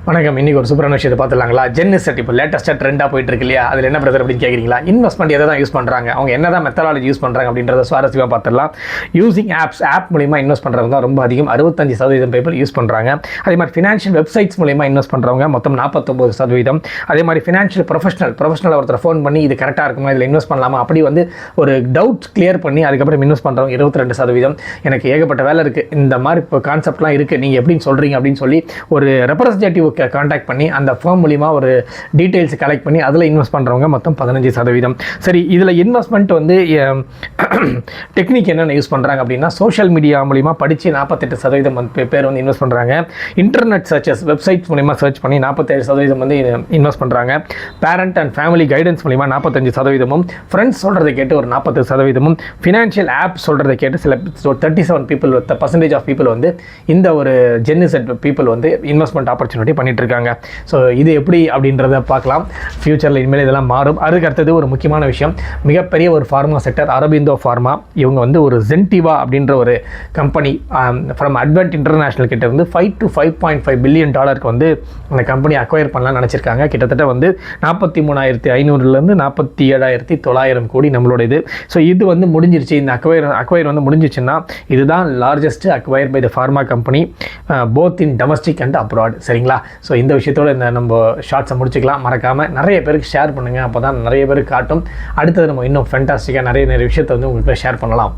வணக்கம். இன்றைக்கி ஒரு சூப்பரான விஷயத்தை பார்த்துலாங்களா? ஜென்னிசெட் இப்போ லேட்டஸ்ட்டாக ட்ரெண்டாக போயிட்டு இருக்கு இல்லையா? அதில் என்ன பிரதர் அப்படின்னு கேட்குறீங்களா? இன்வெஸ்ட்மெண்ட் எதை தான் யூஸ் பண்ணுறாங்க, அவங்க என்ன தான் மெத்தடாலஜி யூஸ் பண்ணுறாங்க அப்படின்றத சுவாரஸ்யமாக பார்த்துடலாம். யூசிங் ஆப் மூலிமா இன்வெஸ்ட் பண்ணுறவங்க தான் ரொம்ப அதிகம், 65% பேப்பர் யூஸ் பண்ணுறாங்க. அதே மாதிரி ஃபினான்ஷியல் வெப்சைட்ஸ் மூலிமா இன்வெஸ்ட் பண்ணுறவங்க மொத்தம் 49%. அதே மாதிரி ஃபினான்ஷியல் ப்ரொஃபஷனல் ஒருத்தர் ஃபோன் பண்ணி இது கரெக்டாக இருக்குமா, இதில் இன்வெஸ்ட் பண்ணலாமா அப்படி வந்து ஒரு டவுட்ஸ் கிளியர் பண்ணி அதுக்கப்புறம் இன்வெஸ்ட் பண்ணுறவங்க 22%. எனக்கு ஏகப்பட்ட வேலை இருக்குது, இந்த மாதிரி இப்போ கான்செப்ட்லாம் இருக்குது, நீங்கள் எப்படின்னு சொல்கிறீங்க அப்படின்னு சொல்லி ஒரு ரெப்ரஸன்டேட்டிவ் கான்டாக்ட் பண்ணி அந்த ஃபர்ம் மூலிமா ஒரு டீட்டெயில்ஸ் கலெக்ட் பண்ணி அதில் இன்வெஸ்ட் பண்ணுறவங்க மொத்தம் 15%. சரி, இதில் இன்வெஸ்ட்மெண்ட் வந்து டெக்னிக் என்னென்ன யூஸ் பண்ணுறாங்க அப்படின்னா, சோஷியல் மீடியா மூலிமா படித்து 48% பேர் வந்து இன்வெஸ்ட் பண்ணுறாங்க. இன்டர்நெட் சர்ச்சஸ் வெப்சைட்ஸ் மூலிமா சர்ச் பண்ணி 47% வந்து இன்வெஸ்ட் பண்ணுறாங்க. பேரண்ட் அண்ட் ஃபேமிலி கைடன்ஸ் மூலிமா 45%, ஃப்ரெண்ட்ஸ் சொல்கிறத கேட்டு ஒரு 40%, ஃபினான்ஷியல் ஆப் சொல்கிறத கேட்டு சில 37% ஆஃப் பீப்புள் வந்து இந்த ஒரு ஜென்னிசெட் பீப்புள் வந்து இன்வெஸ்ட்மெண்ட் ஆப்பர்ச்சுனிட்டி பண்ணிட்டு இருக்காங்க. ஸோ இது எப்படி அப்படின்றத பார்க்கலாம். ஃபியூச்சரில் இனிமேல் இதெல்லாம் மாறும். அதுக்கு அடுத்தது ஒரு முக்கியமான விஷயம், மிகப்பெரிய ஒரு ஃபார்மா செக்டர் அரபிந்தோ ஃபார்மா. இவங்க வந்து ஒரு ஜென்டிவா அப்படின்ற ஒரு கம்பெனி ஃப்ரம் அட்வென்ட் இன்டர்நேஷனல் கிட்ட வந்து $5 to $5.5 பில்லியன் வந்து அந்த கம்பெனி அக்வயர் பண்ணலாம்னு நினச்சிருக்காங்க. கிட்டத்தட்ட வந்து 43,500 47,900 கோடி நம்மளோட இது. ஸோ இது வந்து முடிஞ்சிருச்சு. இந்த அக்வயர் வந்து முடிஞ்சிச்சுன்னா இதுதான் largest acquire by the pharma company both in domestic and abroad. சரிங்களா? ஸோ இந்த விஷயத்தோடு இந்த நம்ம ஷார்ட்ஸை முடிச்சுக்கலாம். மறக்காமல் நிறைய பேருக்கு ஷேர் பண்ணுங்கள், அப்போ தான் நிறைய பேருக்கு காட்டும். அடுத்தது நம்ம இன்னும் ஃபேண்டாஸ்டிக்காக நிறைய விஷயத்தை வந்து உங்களுக்கு ஷேர் பண்ணலாம்.